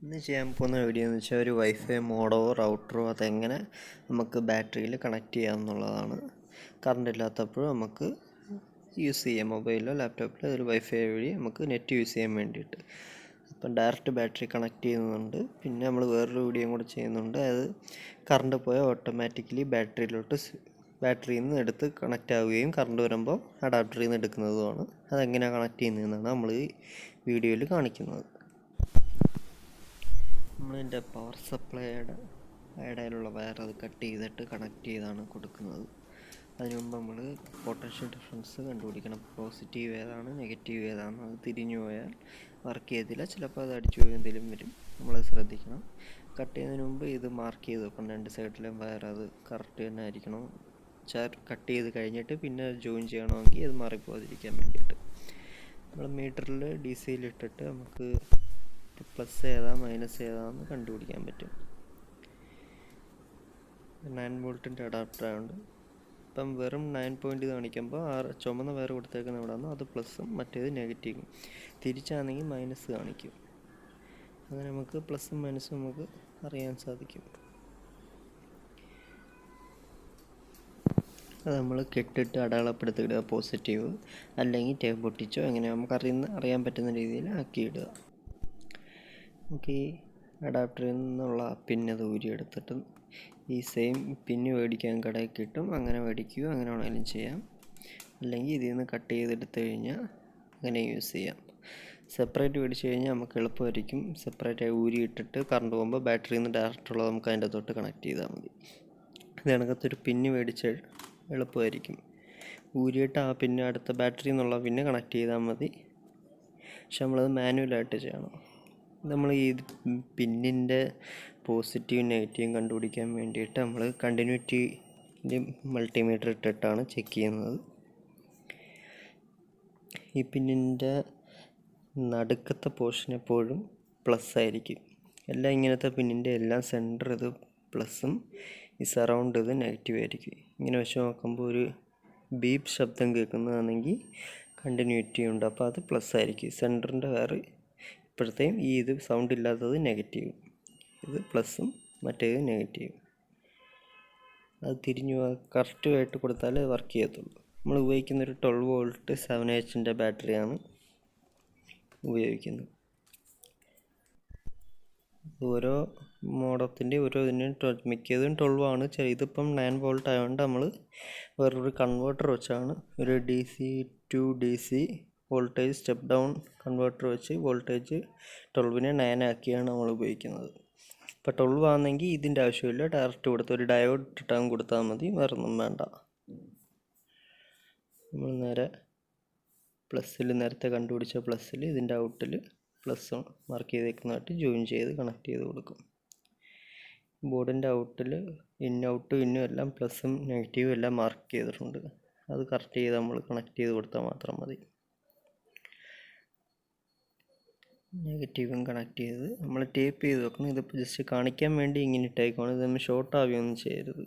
ഇന്ന് ചെയ്യാൻ പോകുന്ന വീഡിയോ എന്ന് വെച്ചാൽ ഒരു വൈഫൈ മോഡോ റൗട്ടറോ അതെങ്ങനെ നമുക്ക് ബാറ്ററിയിൽ കണക്ട് ചെയ്യാമെന്നുള്ളതാണ്. കറണ്ട് ഇല്ലാത്തപ്പോൾ നമുക്ക് യൂസ് ചെയ്യാം. മൊബൈലിലോ ലാപ്ടോപ്പിലോ ഒരു വൈഫൈ വഴി നമുക്ക് നെറ്റ് യൂസ് ചെയ്യാൻ വേണ്ടിയിട്ട്. അപ്പം ഡയറക്റ്റ് ബാറ്ററി കണക്ട് ചെയ്യുന്നുണ്ട്. പിന്നെ നമ്മൾ വേറൊരു വീഡിയോയും കൂടെ ചെയ്യുന്നുണ്ട്. അത് കറണ്ട് പോയാൽ ഓട്ടോമാറ്റിക്കലി ബാറ്ററിയിൽ നിന്ന് എടുത്ത് കണക്റ്റ് ആവുകയും കറണ്ട് വരുമ്പോൾ അഡാപ്റ്ററിൽ നിന്ന് എടുക്കുന്നതുമാണ്. അതെങ്ങനെയാണ് കണക്ട് ചെയ്യുന്നതെന്നാണ് നമ്മൾ ഈ വീഡിയോയിൽ കാണിക്കുന്നത്. നമ്മളിതിൻ്റെ പവർ സപ്ലൈയുടെ ഇടയിലുള്ള വയർ അത് കട്ട് ചെയ്തിട്ട് കണക്ട് ചെയ്താണ് കൊടുക്കുന്നത്. അതിന് മുമ്പ് നമ്മൾ പൊട്ടൻഷ്യൽ ഡിഫറൻസ് കണ്ടുപിടിക്കണം. പോസിറ്റീവ് ഏതാണ് നെഗറ്റീവ് ഏതാണ്. അത് തിരിഞ്ഞു പോയാൽ വർക്ക് ചെയ്തില്ല, ചിലപ്പോൾ അത് അടിച്ചു പോയി എന്തെങ്കിലും വരും. നമ്മളത് ശ്രദ്ധിക്കണം. കട്ട് ചെയ്യുന്നതിന് മുമ്പ് ഇത് മാർക്ക് ചെയ്ത് വെക്കണം. രണ്ട് സൈഡിലും വയർ അത് കറക്റ്റ് തന്നെ ആയിരിക്കണം. കട്ട് ചെയ്ത് കഴിഞ്ഞിട്ട് പിന്നെ ജോയിൻ ചെയ്യണമെങ്കിൽ അത് മാറിപ്പോകാതിരിക്കാൻ വേണ്ടിയിട്ട് നമ്മൾ മീറ്ററിൽ ഡി സിയിലിട്ടിട്ട് നമുക്ക് പ്ലസ് ഏതാ മൈനസ് ഏതാന്ന് കണ്ടുപിടിക്കാൻ പറ്റും. 9 വോൾട്ടിൻ്റെ അഡാപ്റ്റർ ആയതുകൊണ്ട് ഇപ്പം വെറും 9 പോയിൻ്റ് കാണിക്കുമ്പോൾ ചുമന്ന വയർ കൊടുത്തേക്കുന്ന ഇവിടെ നിന്ന് അത് പ്ലസ്സും മറ്റേത് നെഗറ്റീവും. തിരിച്ചാണെങ്കിൽ മൈനസ് കാണിക്കും. അങ്ങനെ നമുക്ക് പ്ലസ്സും മൈനസും നമുക്ക് അറിയാൻ സാധിക്കും. അത് നമ്മൾ കെട്ടിട്ട് അടയാളപ്പെടുത്തിയിടുക, പോസിറ്റീവ് അല്ലെങ്കിൽ ടേപ്പ് പൊട്ടിച്ചോ എങ്ങനെ നമുക്ക് അറിയാൻ പറ്റുന്ന രീതിയിൽ ആക്കിയിടുക. നമുക്ക് ഈ അഡാപ്റ്ററിൽ നിന്നുള്ള പിന്നത് ഊരിയെടുത്തിട്ട് ഈ സെയിം പിന്ന് മേടിക്കാൻ കടയിൽ കിട്ടും. അങ്ങനെ മേടിക്കുകയോ അങ്ങനെ വേണമെങ്കിലും ചെയ്യാം. അല്ലെങ്കിൽ ഇതിൽ നിന്ന് കട്ട് ചെയ്തെടുത്ത് കഴിഞ്ഞാൽ അങ്ങനെ യൂസ് ചെയ്യാം. സെപ്പറേറ്റ് മേടിച്ച് കഴിഞ്ഞാൽ നമുക്ക് എളുപ്പമായിരിക്കും. സെപ്പറേറ്റായി ഊരിയിട്ടിട്ട് കറണ്ട് പോകുമ്പോൾ ബാറ്ററിയിൽ നിന്ന് ഡയറക്റ്റുള്ളത് നമുക്ക് അതിൻ്റെ തൊട്ട് കണക്ട് ചെയ്താൽ മതി. ഇത് കണക്കത്തൊരു പിന്ന് മേടിച്ച് എളുപ്പമായിരിക്കും. ഊരിയിട്ട് ആ പിന്നെ അടുത്ത ബാറ്ററിയിൽ നിന്നുള്ള പിന്നെ കണക്ട് ചെയ്താൽ മതി. പക്ഷെ നമ്മളത് മാനുവലായിട്ട് ചെയ്യണം. നമ്മൾ ഈ പിന്നിൻ്റെ പോസിറ്റീവും നെഗറ്റീവും കണ്ടുപിടിക്കാൻ വേണ്ടിയിട്ട് നമ്മൾ കണ്ടിന്യൂറ്റി മൾട്ടിമീറ്റർ ഇട്ടിട്ടാണ് ചെക്ക് ചെയ്യുന്നത്. ഈ പിന്നിൻ്റെ നടുക്കത്തെ പോർഷൻ എപ്പോഴും പ്ലസ് ആയിരിക്കും. എല്ലാം ഇങ്ങനത്തെ പിന്നിൻ്റെ എല്ലാം സെൻറ്റർ ഇത് പ്ലസ്സും ഈ സറൗണ്ട് ഇത് നെഗറ്റീവ് ആയിരിക്കും. ഇങ്ങനെ വെച്ച് നോക്കുമ്പോൾ ഒരു ബീപ്പ് ശബ്ദം കേൾക്കുന്നതാണെങ്കിൽ കണ്ടിന്യൂറ്റി ഉണ്ട്, അപ്പോൾ അത് പ്ലസ് ആയിരിക്കും. സെൻറ്ററിൻ്റെ വേറെ ഇപ്പോഴത്തെയും ഇത് സൗണ്ട് ഇല്ലാത്തത് നെഗറ്റീവ്, ഇത് പ്ലസ്സും മറ്റേത് നെഗറ്റീവ്. അത് തിരിഞ്ഞു കറക്റ്റുമായിട്ട് കൊടുത്താലേ വർക്ക് ചെയ്യത്തുള്ളൂ. നമ്മൾ ഉപയോഗിക്കുന്നൊരു 12 വോൾട്ട് 7Hൻ്റെ ബാറ്ററിയാണ് ഉപയോഗിക്കുന്നത്. ഓരോ മോഡത്തിൻ്റെ ഓരോ ഇതിനും മിക്കതും 12 ആണ്. ഇതിപ്പം 9 വോൾട്ട് ആയതുകൊണ്ട് നമ്മൾ വേറൊരു കൺവേർട്ടർ വെച്ചാണ് ഒരു DC to DC voltage step down converter വെച്ച് വോൾട്ടേജ് 12നെ 9 ആക്കിയാണ് നമ്മൾ ഉപയോഗിക്കുന്നത്. ഇപ്പോൾ 12 ആണെങ്കിൽ ഇതിൻ്റെ ആവശ്യമില്ല, ഡയറക്റ്റ് കൊടുത്ത് ഒരു ഡയോഡ് ഇട്ടിട്ടാകും കൊടുത്താൽ മതി, വേറൊന്നും വേണ്ട. നമ്മൾ നേരെ പ്ലസ്സിൽ നേരത്തെ കണ്ടുപിടിച്ച പ്ലസ്സിൽ ഇതിൻ്റെ ഔട്ടിൽ പ്ലസ് മാർക്ക് ചെയ്തേക്കുന്നതായിട്ട് ജോയിൻ ചെയ്ത് കണക്ട് ചെയ്ത് കൊടുക്കും. ബോർഡിൻ്റെ ഔട്ടിൽ ഔട്ടും ഇന്നും എല്ലാം പ്ലസ്സും നെഗറ്റീവും എല്ലാം മാർക്ക് ചെയ്തിട്ടുണ്ട്. അത് കറക്റ്റ് ചെയ്ത് നമ്മൾ കണക്ട് ചെയ്ത് കൊടുത്താൽ മാത്രം മതി. നെഗറ്റീവും കണക്ട് ചെയ്ത് നമ്മൾ ടേപ്പ് ചെയ്ത് വെക്കണം. ഇതിപ്പോൾ ജസ്റ്റ് കാണിക്കാൻ വേണ്ടി ഇങ്ങനെ ഇട്ടേക്കാണ്. ഇത് നമ്മൾ ഷോർട്ട് ആവുകയൊന്നും ചെയ്യരുത്.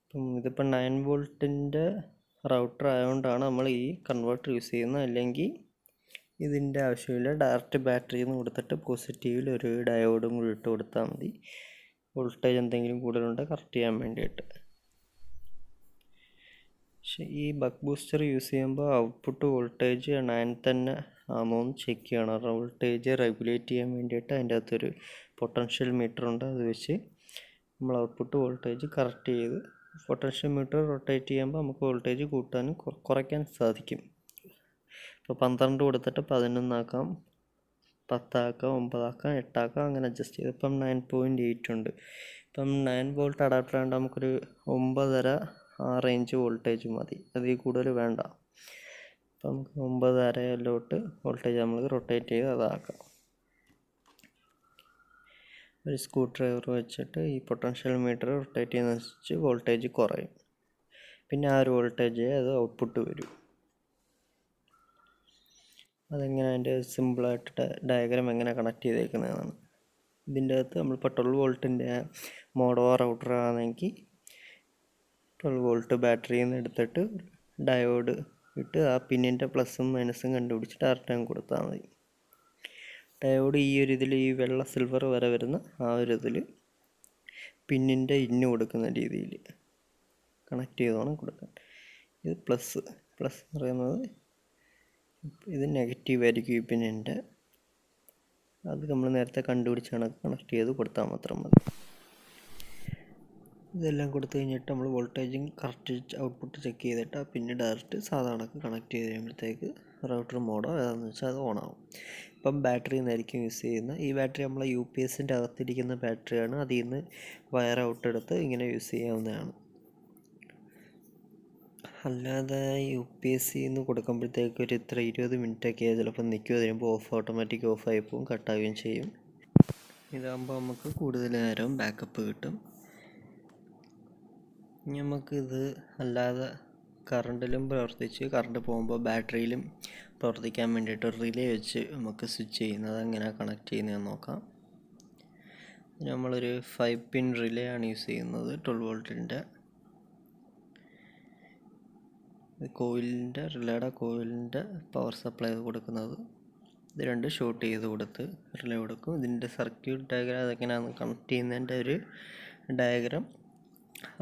ഇപ്പം ഇതിപ്പോൾ 9 വോൾട്ടിൻ്റെ റൗട്ടർ ആയതുകൊണ്ടാണ് നമ്മൾ ഈ കൺവേർട്ടർ യൂസ് ചെയ്യുന്നത്. അല്ലെങ്കിൽ ഇതിൻ്റെ ആവശ്യമില്ല, ഡയറക്റ്റ് ബാറ്ററിയിൽ നിന്ന് കൊടുത്തിട്ട് പോസിറ്റീവിൽ ഒരു ഡയോഡും കൂടി ഇട്ട് കൊടുത്താൽ മതി. വോൾട്ടേജ് എന്തെങ്കിലും കൂടുതലുണ്ടെങ്കിൽ കറക്റ്റ് ചെയ്യാൻ വേണ്ടിയിട്ട്. പക്ഷേ ഈ ബക്ക് ബൂസ്റ്റർ യൂസ് ചെയ്യുമ്പോൾ ഔട്ട്പുട്ട് വോൾട്ടേജ് 9 തന്നെ ആണോ എന്ന് ചെക്ക് ചെയ്യണം. വോൾട്ടേജ് റെഗുലേറ്റ് ചെയ്യാൻ വേണ്ടിയിട്ട് അതിൻ്റെ അകത്തൊരു പൊട്ടൻഷ്യൽ മീറ്റർ ഉണ്ട്. അത് വെച്ച് നമ്മൾ ഔട്ട്പുട്ട് വോൾട്ടേജ് കറക്റ്റ് ചെയ്ത് പൊട്ടൻഷ്യൽ മീറ്റർ റൊട്ടേറ്റ് ചെയ്യുമ്പോൾ നമുക്ക് വോൾട്ടേജ് കൂട്ടാനും കുറയ്ക്കാൻ സാധിക്കും. ഇപ്പോൾ 12 കൊടുത്തിട്ട് 11 ആക്കാം, 10 ആക്കാം, 9 ആക്കാം, 8 ആക്കാം, അങ്ങനെ അഡ്ജസ്റ്റ് ചെയ്ത്. ഇപ്പം 9.8 ഉണ്ട്. ഇപ്പം 9 വോൾട്ട് അഡാപ്റ്റർ ആയതുകൊണ്ട് നമുക്കൊരു 9.5 ആ റേഞ്ച് വോൾട്ടേജ് മതി, അതിൽ കൂടുതൽ വേണ്ട. അപ്പം 9.5 വോൾട്ടേജ് നമ്മൾ റൊട്ടേറ്റ് ചെയ്ത് അതാക്കാം. ഒരു സ്ക്രൂ ഡ്രൈവർ വെച്ചിട്ട് ഈ പൊട്ടൻഷ്യൽ മീറ്റർ റൊട്ടേറ്റ് ചെയ്യുന്നതനുസരിച്ച് വോൾട്ടേജ് കുറയും. പിന്നെ ആ ഒരു വോൾട്ടേജ് അത് ഔട്ട്പുട്ട് വരും. അതെങ്ങനെ അതിൻ്റെ സിമ്പിളായിട്ട് ഡയഗ്രാം എങ്ങനെ കണക്ട് ചെയ്തേക്കുന്നതാണ്. ഇതിൻ്റെ അകത്ത് നമ്മളിപ്പോൾ 12 വോൾട്ടിൻ്റെ മോഡോ റൗട്ടർ ആണെങ്കിൽ 12 വോൾട്ട് ബാറ്ററിയിൽ നിന്ന് എടുത്തിട്ട് ഡയോഡ് ഇട്ട് ആ പിന്നിൻ്റെ പ്ലസ്സും മൈനസും കണ്ടുപിടിച്ച് ഡയറക്റ്റ് കൊടുത്താൽ മതി. ഡയോഡ് ഈ ഒരു ഇതിൽ ഈ വെള്ള സിൽവർ വരെ വരുന്ന ആ ഒരു ഇതിൽ പിന്നിൻ്റെ ഇന്ന് കൊടുക്കുന്ന രീതിയിൽ കണക്ട് ചെയ്ത് വേണം കൊടുക്കാൻ. ഇത് പ്ലസ് എന്ന് പറയുന്നത് ഇത് നെഗറ്റീവ് ആയിരിക്കും ഈ പിന്നിൻ്റെ. അത് നമ്മൾ നേരത്തെ കണ്ടുപിടിച്ച് കണക്ട് ചെയ്ത് കൊടുത്താൽ മാത്രം മതി. ഇതെല്ലാം കൊടുത്തു കഴിഞ്ഞിട്ട് നമ്മൾ വോൾട്ടേജും കറക്റ്റ് ഔട്ട്പുട്ട് ചെക്ക് ചെയ്തിട്ട് പിന്നെ ഡയറക്റ്റ് സാധാരണ കണക്ട് ചെയ്ത് കഴിയുമ്പോഴത്തേക്ക് റൗട്ടർ മോഡോ ഏതാണെന്ന് വെച്ചാൽ അത് ഓണാവും. ഇപ്പം ബാറ്ററി നിന്നായിരിക്കും യൂസ് ചെയ്യുന്നത്. ഈ ബാറ്ററി നമ്മളെ UPSൻ്റെ അകത്തിരിക്കുന്ന ബാറ്ററിയാണ്. അതിൽ നിന്ന് വയർ ഔട്ട് എടുത്ത് ഇങ്ങനെ യൂസ് ചെയ്യാവുന്നതാണ്. അല്ലാതെ UPS നിന്ന് കൊടുക്കുമ്പോഴത്തേക്ക് ഒരു ഇത്ര 20 മിനിറ്റൊക്കെ ചിലപ്പോൾ നിൽക്കുക, കഴിയുമ്പോൾ ഓട്ടോമാറ്റിക് ഓഫായി പോകും, കട്ടാവുകയും ചെയ്യും. ഇതാകുമ്പോൾ നമുക്ക് കൂടുതൽ നേരം ബാക്കപ്പ് കിട്ടും. നമുക്കിത് അല്ലാതെ കറണ്ടിലും പ്രവർത്തിച്ച് കറണ്ട് പോകുമ്പോൾ ബാറ്ററിയിലും പ്രവർത്തിക്കാൻ വേണ്ടിയിട്ട് റിലേ വെച്ച് നമുക്ക് സ്വിച്ച് ചെയ്യുന്നത് എങ്ങനെയാണ് കണക്ട് ചെയ്യുന്നതെന്ന് നോക്കാം. നമ്മളൊരു 5 പിൻ റിലേ ആണ് യൂസ് ചെയ്യുന്നത്. 12 വോൾട്ടിൻ്റെ റിലേയുടെ കോയിലിൻ്റെ പവർ സപ്ലൈ കൊടുക്കുന്നത്. ഇത് രണ്ട് ഷോർട്ട് ചെയ്ത് കൊടുത്ത് റിലേ കൊടുക്കും. ഇതിൻ്റെ സർക്യൂട്ട് ഡയഗ്രാം അതെങ്ങനെയാണ് കണക്ട് ചെയ്യുന്നതിൻ്റെ ഒരു ഡയഗ്രാം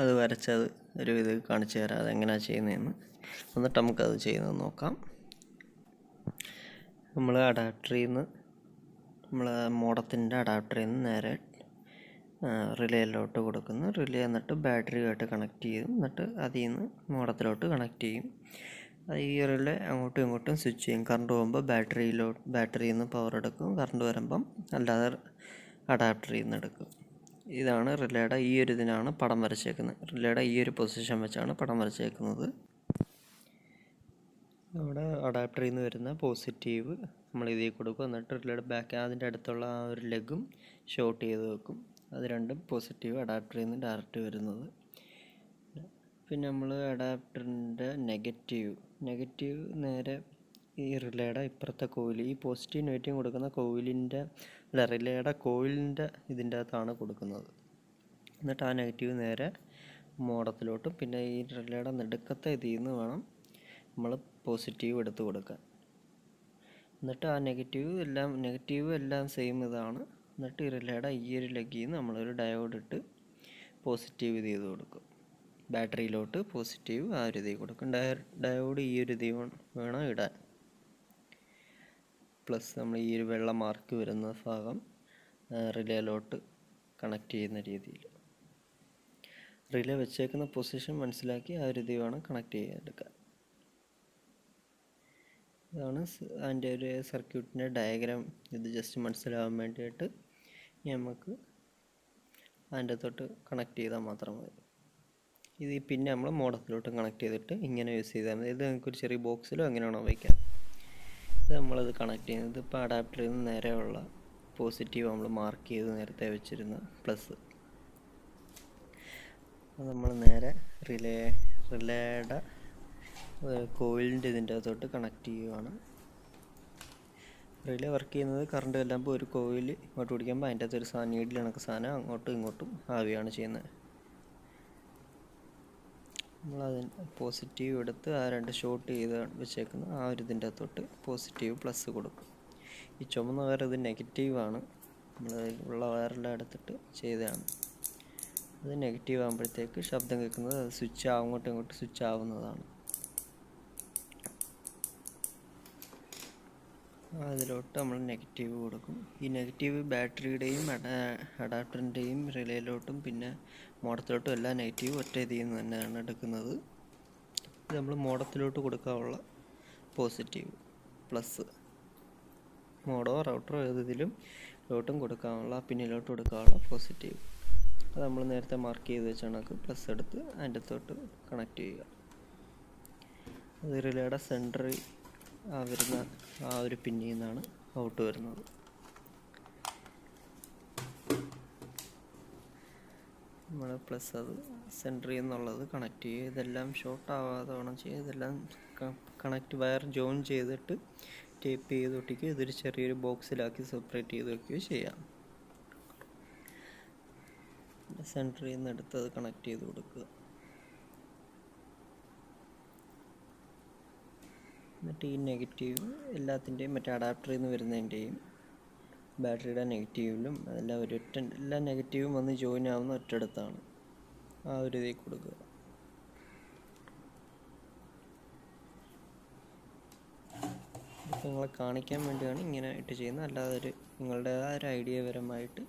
അത് വരച്ചത് ഒരു ഇത് കാണിച്ചു തരാം, അതെങ്ങനെയാണ് ചെയ്യുന്നതെന്ന്. എന്നിട്ട് നമുക്കത് ചെയ്യുന്നത് നോക്കാം. നമ്മൾ അഡാപ്റ്ററിൽ നിന്ന് മോഡത്തിൻ്റെ അഡാപ്റ്ററിൽ നിന്ന് നേരെ റിലേയിലോട്ട് കൊടുക്കുന്നു. റിലേ എന്നിട്ട് ബാറ്ററിയുമായിട്ട് കണക്ട് ചെയ്യും. എന്നിട്ട് അതിൽ നിന്ന് മോഡത്തിലോട്ട് കണക്ട് ചെയ്യും. ഈ റിലേ അങ്ങോട്ടും ഇങ്ങോട്ടും സ്വിച്ച് ചെയ്യും. കറണ്ട് പോകുമ്പോൾ ബാറ്ററിയിൽ നിന്ന് പവർ എടുക്കും, കറണ്ട് വരുമ്പം അല്ലാതെ അഡാപ്റ്ററിൽ നിന്ന് എടുക്കും. ഇതാണ് റിലേയുടെ ഈ ഒരു ഇതിനാണ് പടം വരച്ചേക്കുന്നത്. റിലേയുടെ ഈ ഒരു പൊസിഷൻ വെച്ചാണ് പടം വരച്ചേക്കുന്നത്. അവിടെ അഡാപ്റ്ററിൽ നിന്ന് വരുന്ന പോസിറ്റീവ് നമ്മൾ ഇതിൽ കൊടുക്കും. എന്നിട്ട് റിലേയുടെ ബാക്ക് അതിൻ്റെ അടുത്തുള്ള ആ ഒരു ലെഗും ഷോർട്ട് ചെയ്ത് വെക്കും. അത് രണ്ടും പോസിറ്റീവ് അഡാപ്റ്ററിൽ നിന്ന് ഡയറക്റ്റ് വരുന്നത്. പിന്നെ നമ്മൾ അഡാപ്റ്ററിൻ്റെ നെഗറ്റീവ് നേരെ ഈ റിലേയുടെ ഇപ്പുറത്തെ കോയിൽ, ഈ പോസിറ്റീവ് നെഗറ്റീവ് കൊടുക്കുന്ന റിലേയുടെ കോയിലിൻ്റെ ഇതിൻ്റെ അകത്താണ് കൊടുക്കുന്നത്. എന്നിട്ട് ആ നെഗറ്റീവ് നേരെ മോഡത്തിലോട്ടും പിന്നെ ഈ റിലേയുടെ നടുക്കത്തെ ഇതിൽ നിന്ന് വേണം നമ്മൾ പോസിറ്റീവ് എടുത്ത് കൊടുക്കാൻ. എന്നിട്ട് ആ നെഗറ്റീവ് എല്ലാം സെയിം ഇതാണ്. എന്നിട്ട് ഈ റിലേയുടെ ഈ ഒരു ലെഗിൽ നിന്ന് നമ്മളൊരു ഡയോഡ് ഇട്ട് പോസിറ്റീവ് ഇത് ചെയ്ത് കൊടുക്കും. ബാറ്ററിയിലോട്ട് പോസിറ്റീവ് ആ ഒരു ഇതിൽ കൊടുക്കും. ഡയോഡ് ഈ ഒരു ഇതിൽ വേണം ഇടാൻ. പ്ലസ് നമ്മൾ ഈ ഒരു വെള്ള മാർക്ക് വരുന്ന ഭാഗം റിലേയിലോട്ട് കണക്ട് ചെയ്യുന്ന രീതിയിൽ റിലേ വെച്ചേക്കുന്ന പൊസിഷൻ മനസ്സിലാക്കി ആ ഒരു ഇത് വേണം കണക്ട് ചെയ്തെടുക്കാൻ. ഇതാണ് അതിൻ്റെ ഒരു സർക്യൂട്ടിൻ്റെ ഡയഗ്രാം. ഇത് ജസ്റ്റ് മനസ്സിലാവാൻ വേണ്ടിയിട്ട് നമുക്ക് അതിൻ്റെ തൊട്ട് കണക്ട് ചെയ്താൽ മാത്രം മതി. ഇത് പിന്നെ നമ്മൾ മോഡത്തിലോട്ട് കണക്ട് ചെയ്തിട്ട് ഇങ്ങനെ യൂസ് ചെയ്താൽ മതി. ഇത് നമുക്കൊരു ചെറിയ ബോക്സിലോ എങ്ങനെയാണോ വയ്ക്കാം. ഇത് നമ്മളത് കണക്ട് ചെയ്യുന്നത് ഇപ്പോൾ അഡാപ്റ്ററിൽ നിന്ന് നേരെയുള്ള പോസിറ്റീവ് നമ്മൾ മാർക്ക് ചെയ്ത് നേരത്തെ വെച്ചിരുന്ന പ്ലസ് അത് നമ്മൾ നേരെ റിലേയുടെ കോയിലിൻ്റെ ഇതിൻ്റെ അകത്തോട്ട് കണക്ട് ചെയ്യുകയാണ്. റിലേ വർക്ക് ചെയ്യുന്നത് കറണ്ട് എല്ലാം ഒരു കോയിൽ ഇങ്ങോട്ട് പിടിക്കുമ്പോൾ അതിൻ്റെ അകത്ത് ഒരു നീഡിൽ കണക്ക് സാധനം അങ്ങോട്ടും ഇങ്ങോട്ടും ആവുകയാണ് ചെയ്യുന്നത്. നമ്മളതിന് പോസിറ്റീവ് എടുത്ത് ആ രണ്ട് ഷോർട്ട് ചെയ്ത് വെച്ചേക്കുന്ന ആ ഒരു ഇതിൻ്റെ അകത്തോട്ട് പോസിറ്റീവ് പ്ലസ് കൊടുക്കും. ഈ ചുമന്ന വയർ ഇത് നെഗറ്റീവാണ്, നമ്മൾ ഉള്ള വയറെല്ലാം എടുത്തിട്ട് ചെയ്തതാണ്. അത് നെഗറ്റീവ് ആകുമ്പോഴത്തേക്ക് ശബ്ദം കേൾക്കുന്നത് അത് സ്വിച്ച് അങ്ങോട്ടും ഇങ്ങോട്ടും സ്വിച്ച് ആവുന്നതാണ്. അതിലോട്ട് നമ്മൾ നെഗറ്റീവ് കൊടുക്കും. ഈ നെഗറ്റീവ് ബാറ്ററിയുടെയും അഡാപ്റ്ററിൻ്റെയും റിലേയിലോട്ടും പിന്നെ മോഡത്തിലോട്ടും എല്ലാ നെഗറ്റീവും ഒറ്റ ഇതിൽ നിന്ന് തന്നെയാണ് എടുക്കുന്നത്. ഇത് നമ്മൾ മോഡത്തിലോട്ട് കൊടുക്കാനുള്ള പോസിറ്റീവ് പ്ലസ്, മോഡോ റൗട്ടറോ ഏതിലും ലോട്ടും കൊടുക്കാനുള്ള പിന്നിലോട്ട് കൊടുക്കാനുള്ള പോസിറ്റീവ്. അത് നമ്മൾ നേരത്തെ മാർക്ക് ചെയ്ത് വെച്ച കണക്ക് പ്ലസ് എടുത്ത് അതിൻ്റെ തൊട്ട് കണക്ട് ചെയ്യുക. അത് റിലേയുടെ സെൻറ്ററിൽ വരുന്ന ആ ഒരു പിന്നിൽ നിന്നാണ് ഔട്ട് വരുന്നത്. നമ്മൾ പ്ലസ് അത് സെൻറ്ററിൽ നിന്നുള്ളത് കണക്ട് ചെയ്യുക. ഇതെല്ലാം ഷോർട്ട് ആവാതെ വേണം ചെയ്യുക. ഇതെല്ലാം കണക്ട് വയർ ജോയിൻ ചെയ്തിട്ട് ടേപ്പ് ചെയ്ത് ഒട്ടിക്കുക. ഇതൊരു ചെറിയൊരു ബോക്സിലാക്കി സെപ്പറേറ്റ് ചെയ്ത് വയ്ക്കുകയോ ചെയ്യാം. സെൻറ്ററിൽ നിന്ന് എടുത്തത് കണക്ട് ചെയ്ത് കൊടുക്കുക. എന്നിട്ട് ഈ നെഗറ്റീവ് എല്ലാത്തിൻ്റെയും മറ്റേ അഡാപ്റ്ററിൽ നിന്ന് വരുന്നതിൻ്റെയും ബാറ്ററിയുടെ നെഗറ്റീവിലും എല്ലാം എല്ലാ നെഗറ്റീവും വന്ന് ജോയിൻ ആവുന്ന ഒറ്റയിടത്താണ്. ആ ഒരു ഇതിൽ കൊടുക്കുക. ഇതൊക്കെ നിങ്ങളെ കാണിക്കാൻ വേണ്ടിയാണ് ഇങ്ങനെ ആയിട്ട് ചെയ്യുന്നത്. അല്ലാതെ നിങ്ങളുടേതായ ഒരു ഐഡിയ പരമായിട്ട്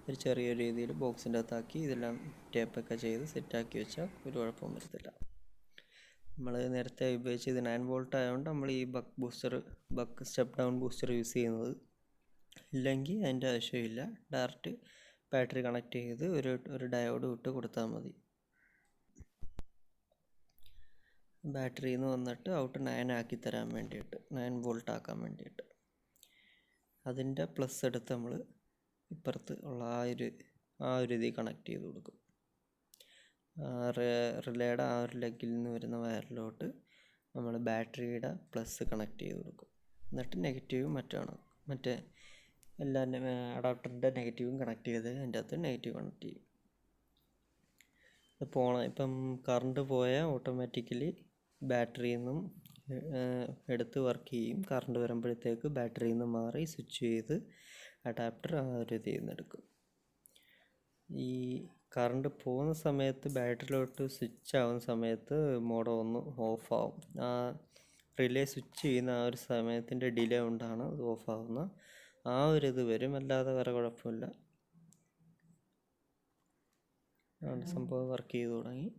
ഒരു ചെറിയ രീതിയിൽ ബോക്സിൻ്റെ അകത്താക്കി ഇതെല്ലാം ടേപ്പൊക്കെ ചെയ്ത് സെറ്റാക്കി വെച്ചാൽ ഒരു കുഴപ്പവും വരത്തില്ല. നമ്മൾ നേരത്തെ ഉപയോഗിച്ച് ഇത് 9 വോൾട്ട് ആയതുകൊണ്ട് നമ്മൾ ഈ buck step down booster use ചെയ്യുന്നത്. ഇല്ലെങ്കിൽ അതിൻ്റെ ആവശ്യമില്ല. ഡയറക്റ്റ് ബാറ്ററി കണക്ട് ചെയ്ത് ഒരു ഡയോഡ് വിട്ട് കൊടുത്താൽ മതി. ബാറ്ററിയിൽ നിന്ന് വന്നിട്ട് ഔട്ട് 9 ആക്കി തരാൻ വേണ്ടിയിട്ട്, 9 വോൾട്ട് ആക്കാൻ വേണ്ടിയിട്ട് അതിൻ്റെ പ്ലസ് എടുത്ത് നമ്മൾ ഇപ്പുറത്ത് ഉള്ള ആ ഒരു ഇതിൽ കണക്ട് ചെയ്ത് കൊടുക്കും. റിലേയുടെ ആ ഒരു ലെഗിൽ നിന്ന് വരുന്ന വയറിലോട്ട് നമ്മൾ ബാറ്ററിയുടെ പ്ലസ് കണക്ട് ചെയ്ത് കൊടുക്കും. എന്നിട്ട് നെഗറ്റീവും മറ്റേ എല്ലാ അഡാപ്റ്ററിൻ്റെ നെഗറ്റീവും കണക്ട് ചെയ്ത് അതിൻ്റെ അകത്ത് നെഗറ്റീവ് കണക്ട് ചെയ്യും. ഇപ്പം കറണ്ട് പോയാൽ ഓട്ടോമാറ്റിക്കലി ബാറ്ററിയിൽ നിന്നും എടുത്ത് വർക്ക് ചെയ്യും. കറണ്ട് വരുമ്പോഴത്തേക്ക് ബാറ്ററിയിൽ നിന്ന് മാറി സ്വിച്ച് ചെയ്ത് അഡാപ്റ്റർ ആ ഒരു ഇതിൽ നിന്ന് എടുക്കും. ഈ കറണ്ട് പോകുന്ന സമയത്ത് ബാറ്ററിയിലോട്ട് സ്വിച്ച് ആവുന്ന സമയത്ത് മോഡോ ഒന്ന് ഓഫാവും. ആ റിലേ സ്വിച്ച് ചെയ്യുന്ന ആ ഒരു സമയത്തിൻ്റെ ഡിലേ കൊണ്ടാണ് അത് ഓഫാവുന്നത്. ആ ഒരു ഇത് വരും, അല്ലാതെ വേറെ കുഴപ്പമില്ല. സംഭവം വർക്ക് ചെയ്ത് തുടങ്ങി.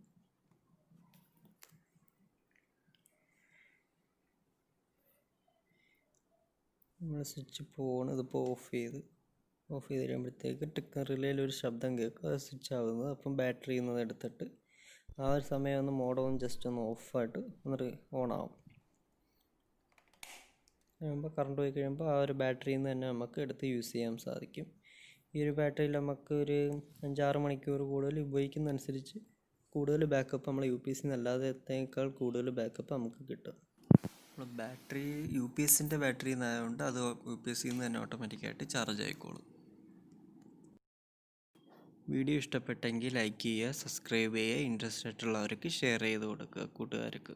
നമ്മൾ സ്വിച്ച് ഇതിപ്പോൾ ഓഫ് ചെയ്ത് കഴിയുമ്പോഴത്തേക്ക് റിലേയിൽ ഒരു ശബ്ദം കേൾക്കും. അത് സ്വിച്ച് ആവുന്നത്. അപ്പം ബാറ്ററിയിൽ നിന്ന് എടുത്തിട്ട് ആ ഒരു സമയം ഒന്ന് മോഡോ ജസ്റ്റ് ഒന്ന് ഓഫായിട്ട് ഒന്ന് ഓണാവും. കഴിയുമ്പോൾ കറണ്ട് പോയി കഴിയുമ്പോൾ ആ ഒരു ബാറ്ററിയിൽ നിന്ന് തന്നെ നമുക്ക് എടുത്ത് യൂസ് ചെയ്യാൻ സാധിക്കും. ഈ ഒരു ബാറ്ററിയിൽ നമുക്ക് ഒരു 5-6 മണിക്കൂർ കൂടുതൽ ഉപയോഗിക്കുന്നതനുസരിച്ച് കൂടുതൽ ബാക്കപ്പ് നമ്മൾ UPS അല്ലാത്തതിനേക്കാൾ കൂടുതൽ ബാക്കപ്പ് നമുക്ക് കിട്ടും. ബാറ്ററി UPSൻ്റെ ബാറ്ററി ആയതുകൊണ്ട് അത് UPS നിന്ന് തന്നെ ഓട്ടോമാറ്റിക്കായിട്ട് ചാർജ് ആയിക്കോളും. വീഡിയോ ഇഷ്ടപ്പെട്ടെങ്കിൽ ലൈക്ക് ചെയ്യുക, സബ്സ്ക്രൈബ് ചെയ്യുക, ഇൻട്രസ്റ്റ് ആയിട്ടുള്ളവർക്ക് ഷെയർ ചെയ്ത് കൊടുക്കുക കൂട്ടുകാർക്ക്.